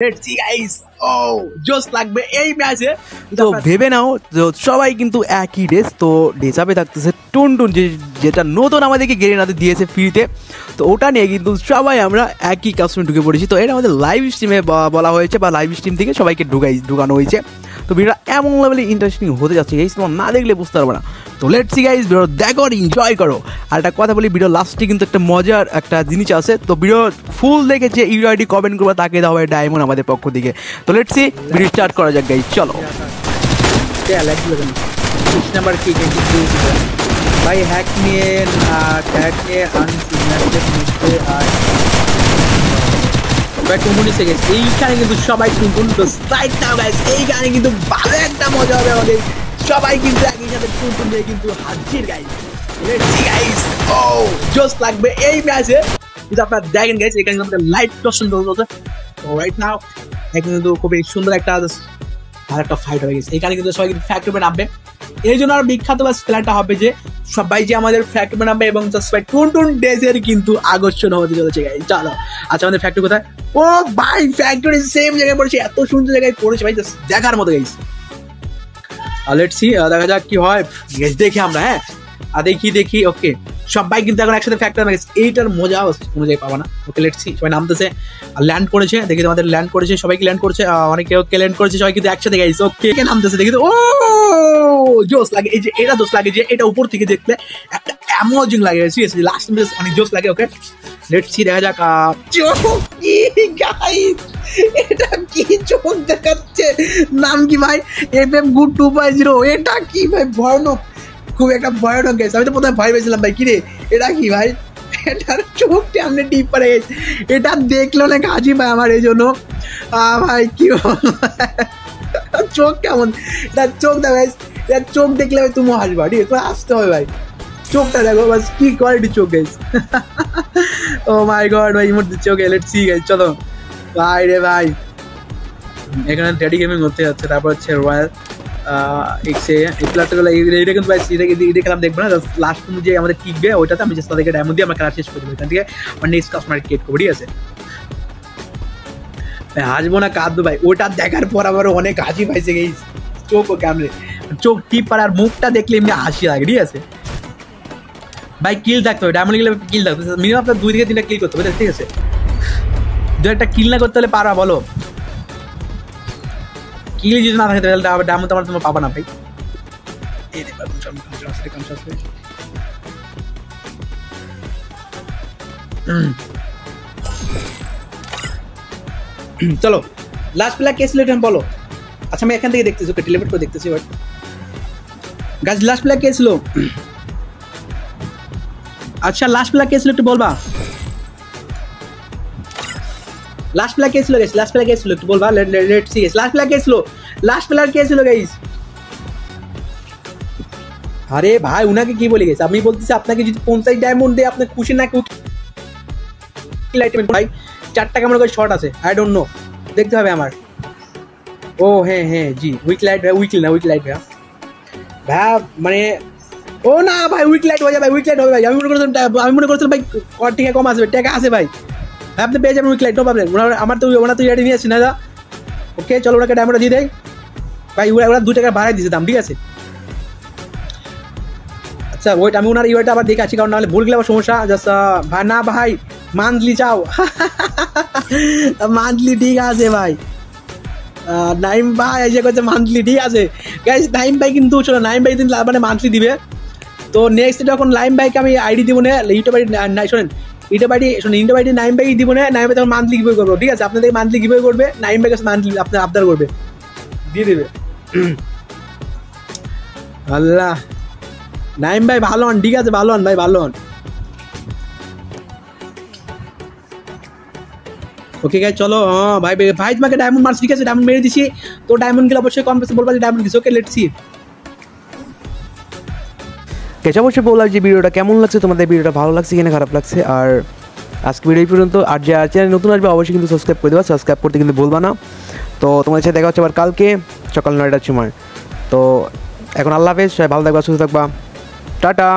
Let's see guys. Oh, just লাগবে এই ম্যাচে। তো ভেবে নাও সবাই কিন্তু একই ড্রেস। তো ডেসাপে থাকতেছে টুনটুন যেটা নতুন আমাদেরকে গেরিনাতে দিয়েছে ফ্রিতে। তো ওটা নিয়ে কিন্তু সবাই আমরা একই কাস্টমে ঢুকে পড়েছি। তো এটা আমাদের লাইভ স্ট্রিমে বলা হয়েছে বা লাইভ স্ট্রিম থেকে সবাইকে ঢুকানো হয়েছে। তো ভিডিওটা এমন লেভেলে ইন্টারেস্টিং হতে যাচ্ছে গাইস, তোমার না দেখলে বুঝতে পারবে না। তো লেটস সি গাইস, ভিডিও দেখো আর এনজয় করো। আর একটা কথা বলি, ভিডিও লাস্টে কিন্তু একটা মজার একটা জিনিস আছে। তো ভিডিও ফুল দেখে যে ইউআইডি কমেন্ট করবে তাকে দেওয়া হয় ডায়মন্ড আমাদের পক্ষ থেকে। তো লেটস সি, ভিডিও স্টার্ট করা যাক গাইস, চলো। নাম্বার কি ভাই হ্যাক নিয়ে এইখানে কিন্তু সবাই টুনটুন স্ট্রাইক নাও গাইস। এইখানে কিন্তু ভালো একটা মজা হবে আমাদের, সবাই কিন্তু একই সাথে টুনটুন দিয়ে কিন্তু হাজির গাইস। Let's see guys. ও জোস লাগবে এই ম্যাচে, কিন্তু আপনারা দেখেন গাইস এখানে আমাদের লাইভ টসন চলছে রাইট নাও। এখানে কিন্তু খুবই সুন্দর একটা ভালো একটা ফাইট হয়ে গেছে। এখানে কিন্তু সবাই কিন্তু ফ্যাক্টরি নামবে, এই জন্য আর বিখ্যাত বা প্ল্যানটা হবে যে সবাই যে আমাদের ফ্যাক্টরি নামবে এবং টুনটুন ডেজের কিন্তু আকর্ষণ হতে চলেছে গাইস। চলো আচ্ছা, আমাদের ফ্যাক্টরি কোথায়? ও ভাই ফ্যাক্টরি সেম জায়গায় পড়েছে, এত সুন্দর জায়গায় পড়েছে ভাই, দেখার মতো গাইস। লেটস সি, দেখা যাক কি হয় দেখি আমরা। হ্যাঁ দেখি ওকে, সবাই কিন্তু এখন একসাথে ফ্যাক্টরি নামে গেছে, এইটার মজা কোনো জায়গায় পাবা না। ওকে লেটস সি, সবাই নামতেছে আর ল্যান্ড করেছে। দেখি আমাদের ল্যান্ড করেছে, সবাইকে ল্যান্ড করেছে, অনেকে ওকে ল্যান্ড করেছে, সবাই কিন্তু একসাথে গাইস। ওকে নামতেছে দেখি। ও জোস লাগে, এই যে এটা জোস লাগে যে এটা উপর থেকে দেখলে একটা অ্যামেজিং লাগে, সিরিয়াসলি লাস্ট মিনিট অনেক জোস লাগে। ওকে লেটস সি, দেখা যাক। এটা কি চোখ দেখাচ্ছে, নাম কি ভাই? FM Good 2.0। এটা কি ভাই? ভয়ানক, খুব একটা ভয়ানক গেছে। আমি তো প্রথমে ভয় পেয়েছিলাম ভাই, কিরে এটা কি ভাই? এটার চোখটা আমি ডিপ পড়ে গেছে, এটা দেখলো না কাজী ভাই আমার, এই জন্য ভাই কি চোখ কেমন, এটার চোখ দেখো, এটার চোখ দেখলে ভাই তুমি হাসবা, ঠিক আছে? তোমার আসতে হবে ভাই, চোখটা দেখো বাস, কি কোয়ালিটি চোখ গাইস। ও মাই গড ভাই, ইমোট দিচ্ছে। ওকে লেটস সি গাইস, চলো ভাই রে ভাই। এখানে ড্যাডি গেমিং হতে যাচ্ছে, তারপর হচ্ছে রয়্যাল এইটা কিন্তু খেলাম দেখবো না, লাস্ট যে আমাদের টিকবে ওইটাতে আমি চেষ্টা থেকে ডায়মন্ড দিয়ে আমরা খেলা শেষ করে দেবো। এখান থেকে আমার নেক্সট কাস্টমার ক্রিয়েট করবো, ঠিক আছে? হাসবো না কাঁদবো ভাই, ওটা দেখার পর আবার অনেক হাসি পাইছে এই চোখ ও ক্যামেরে, চোখ টিপ আর মুখটা দেখলে এমনি হাসি লাগে, ঠিক আছে ভাই? কিল থাকতে হবে, ডায়মন্ড গেলে কিল থাকতে হবে মিনিমাম, আপনার 2 থেকে 3টা কিল করতে হবে, ঠিক আছে? 2-একটা কিল না করতে হলে পারা, বলো? কিল যদি না থাকে তাহলে ডায়মন্ড তোমার পাবা না ভাই। চলো লাস্ট প্লেয়ার কে ছিল এটা বলো। আচ্ছা আমি এখান থেকে দেখতেছি, ওকে টেলিপোর্ট করে দেখতেছি। বাট গাইস লাস্ট প্লেয়ার কে ছিল? আচ্ছা লাস্ট প্লেয়ার কে ছিল একটু বলবা? লাস্ট প্লেয়ার কে ছিল গাইস? লাস্ট প্লেয়ার কে ছিল একটু বলবা? Let's see guys, last player কে ছিল? লাস্ট প্লেয়ার কে ছিল গাইস? আরে ভাই উনাকে কি বলে গেছে? আমি বলতেছি আপনাকে যদি 50 ডায়মন্ড দেয় আপনি খুশি না কেউ? ভাই 4টা ক্যামেরা করে শর্ট আছে, আই ডোন্ট নো, দেখতে হবে আমার। ও হ্যাঁ জি, উইক লাইট ভাই, উইক লাইট ভাই মানে ও না ভাই, উইক লাইট হয়ে যাবে ভাই, উইক লাইট হবে ভাই। আমি মনে করছিলাম ভাই টিকা কম আসবে, টাকা আছে ভাই, আপনি পেয়ে যাবেন উইক লাইট, নো প্রবলেম। আমার তো রেডি নিয়ে আসছি না দা। ওকে চলো ওনাকে ডায়মন্ডটা দিয়ে দেয় ভাই, ওরা 2 টাকা বাড়াই দিয়েছে দাম, ঠিক আছে? আচ্ছা ওইটা আমি ওনার ইউআইটা আবার দেখে আছি, কারণ নাহলে ভুল গেলে আবার সমস্যা। জাস্ট ভাই না ভাই, মান্থলি চাও? মান্থলি ঠিক আছে ভাই, নাইম ভাই এসে করছে মান্থলি, ঠিক আছে গাইস? নাইম ভাই কিন্তু চলো, নাইম ভাই কিন্তু মানে মান্থলি দিবে। তো নেক্সট যখন নাইম ভাইকে আমি আইডি দিব না, ইউটিউব আইডি শোনেন, ইউটিউব আইডি নাইম ভাই দিব না, নাইম ভাই তখন মান্থলি গিভওয়ে করবো, ঠিক আছে? আপনাদের মান্থলি গিভওয়ে করবে, নাইম ভাই কাছে মান্থলি আপনার আবদার করবে, দিয়ে দেবে। আল্লাহ নাইম ভাই ভালো হন, ঠিক আছে? ভালো হন ভাই, ভালো হন। ওকে গাইস চলো, ভাই ভাই তোমাকে ডায়মন্ড মারছি, ঠিক আছে? ডায়মন্ড মেরে দিছি, তো ডায়মন্ড গেলে অবশ্যই কমেন্টে বলবা যে ডায়মন্ড দিছি। ওকে লেটস সি কেচা অবশ্যই বলার যে ভিডিওটা কেমন লাগছে তোমাদের, ভিডিওটা ভালো লাগছে কিনা খারাপ লাগছে। আর আজকে ভিডিও এই পর্যন্ত। আর যে চ্যানেল নতুন আসবে অবশ্যই কিন্তু সাবস্ক্রাইব করে দেবা, সাবস্ক্রাইব করতে কিন্তু ভুলবা না। তো তোমাদের সাথে দেখা হচ্ছে আবার কালকে সকাল 9টার সময়। তো এখন আল্লাহ হাফেজ, সবাই ভালো থাকবা, সুস্থ থাকবা, টাটা।